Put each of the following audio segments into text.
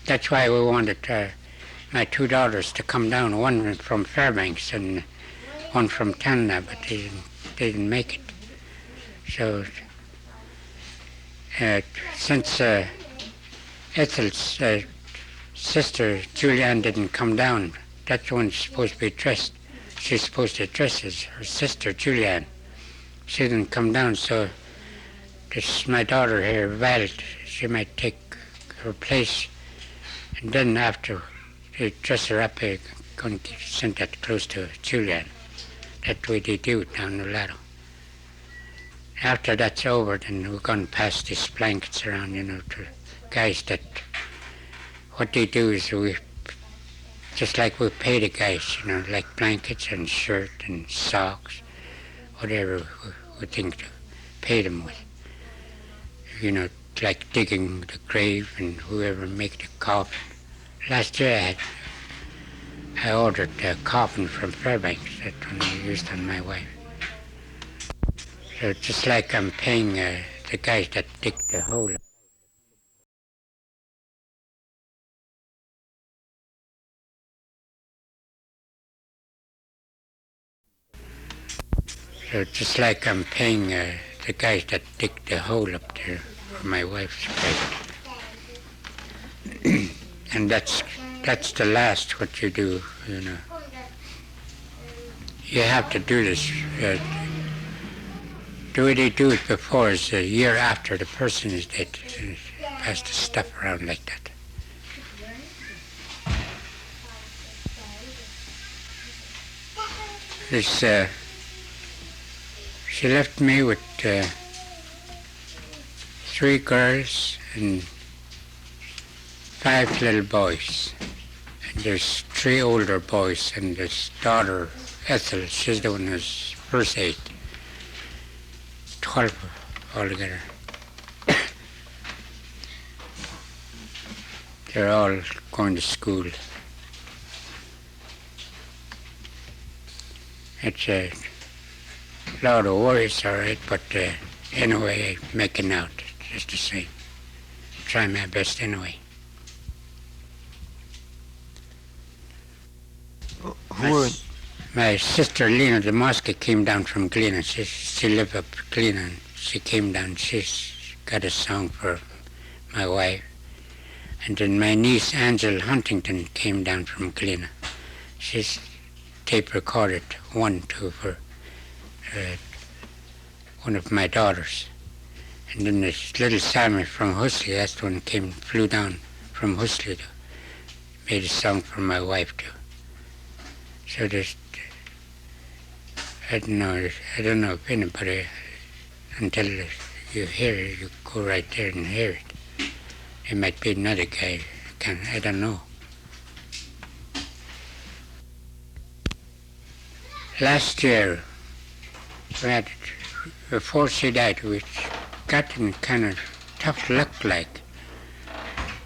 that's why we wanted my two daughters to come down, one from Fairbanks and one from Tanna, but they didn't make it. So since Ethel's sister Julianne didn't come down, that's the one she's supposed to be dressed. She's supposed to dress as her sister Julianne. She didn't come down, so this my daughter here, Val, she might take her place, and then after they dress her up, they're going to send that close to Julianne. That's the way they do it down the ladder. After that's over, then we're going to pass these blankets around, to guys that, what they do is we, just like we pay the guys, like blankets and shirt and socks, whatever we think to pay them with. Like digging the grave and whoever make the coffin. Last year I ordered a coffin from Fairbanks. That one I used on my wife. So just like I'm paying the guys that dig the hole. So just like I'm paying the guys that dig the hole up there for my wife's grave. And that's the last what you do, You have to do this. The way they do it before is a year after the person is dead. Pass the stuff around like that. She left me with 3 girls and 5 little boys. And there's 3 older boys, and this daughter, Ethel, she's the one who's first 8. 12 altogether. They're all going to school. It's a lot of worries, all right, but anyway, making out just the same. Try my best anyway. My sister Lena Demoski came down from Lena. She lived up Lena, and she came down. She's got a song for my wife. And then my niece Angel Huntington came down from Glen. She's tape recorded 1, 2 for one of my daughters. And then this little Sammy from Husley, that's the one flew down from Husley to made a song for my wife too. So there's, I don't know if anybody, until you hear it, you go right there and hear it. It might be another guy, I don't know. Last year, before she died, we got in kind of tough luck like.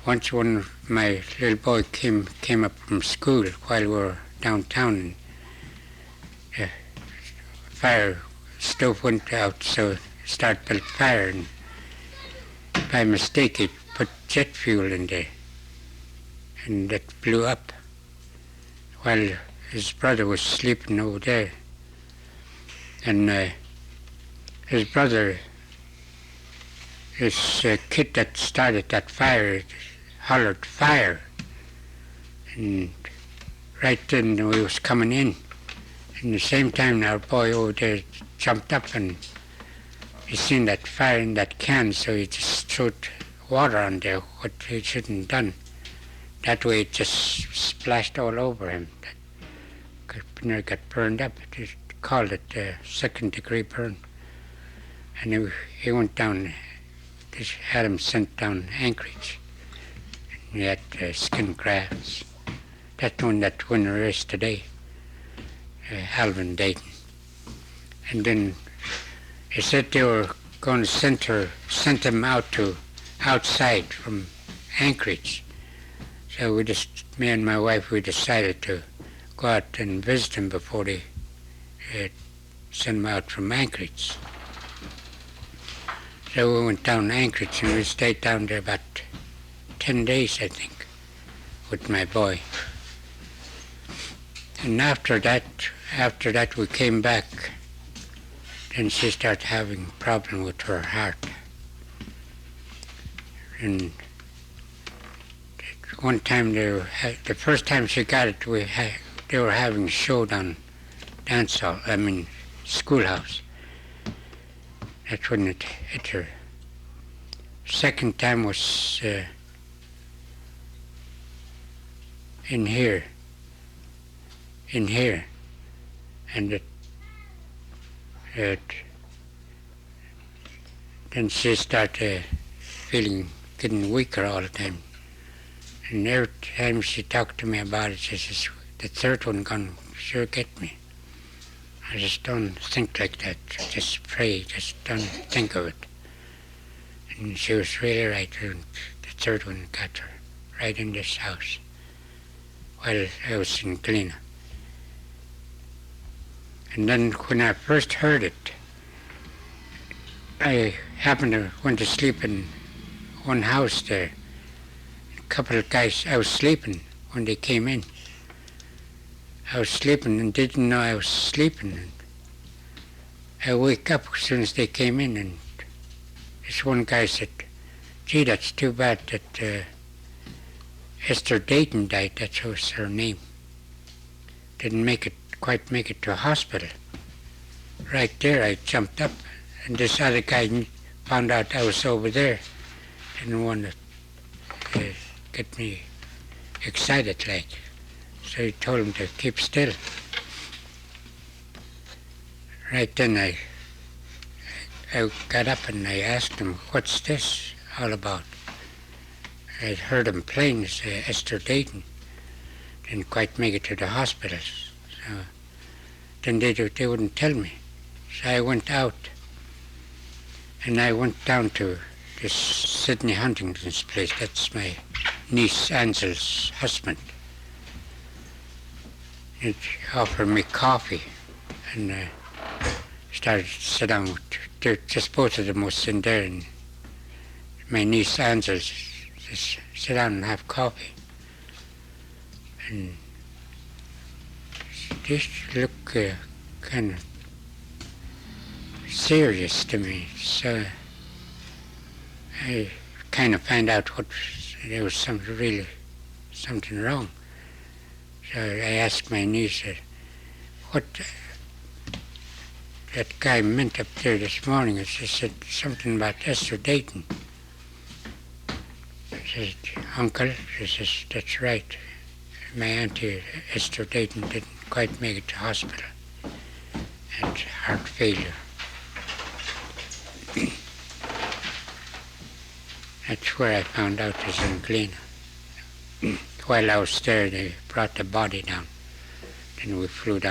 Once one of my little boy came up from school while we were downtown, and the fire stove went out, so started built fire, and by mistake he put jet fuel in there, and that blew up while his brother was sleeping over there. And his brother, this kid that started that fire, hollered fire, and right then we was coming in, and the same time our boy over there jumped up and he seen that fire in that can, so he just threw water on there, what he shouldn't have done. That way it just splashed all over him. That got burned up. They called it second-degree burn. And he went down, they had him sent down Anchorage. And he had skin grafts. That's one that won the race today, Alvin Dayton. And then they said they were going to send him outside from Anchorage. So me and my wife, we decided to go out and visit him before they send him out from Anchorage. So we went down to Anchorage and we stayed down there about 10 days, I think, with my boy. And after that we came back. Then she started having a problem with her heart. And one time, the first time she got it, they were having a show down dance hall, schoolhouse. That's when it hit her. Second time was in here, and then she started getting weaker all the time. And every time she talked to me about it, she says, the third one gonna sure get me. I just don't think like that. Just pray, just don't think of it. And she was really right. The third one got her right in this house while I was in Lena. And then when I first heard it, I happened to went to sleep in one house there. A couple of guys, I was sleeping when they came in. I was sleeping and didn't know I was sleeping. And I wake up as soon as they came in, and this one guy said, gee, that's too bad that Esther Dayton died. That was her name. Didn't quite make it to a hospital. Right there I jumped up, and this other guy found out I was over there. Didn't want to get me excited like. So he told him to keep still. Right then I got up and I asked him, what's this all about? I'd heard him playing as Esther Dayton. Didn't quite make it to the hospital. So then they wouldn't tell me. So I went out and I went down to this Sidney Huntington's place. That's my niece Ansel's husband. He offered me coffee, and started to sit down with, just both of them was in there, and my niece Ansel just sit down and have coffee. And this looked kind of serious to me, so I kind of found out there was something wrong. So I asked my niece what that guy meant up there this morning. And she said something about Esther Dayton. I said, Uncle, she says, that's right. My auntie Esther Dayton didn't quite make it to hospital. Had heart failure. That's where I found out it was in Lena. While I was there, they brought the body down. Then we flew down.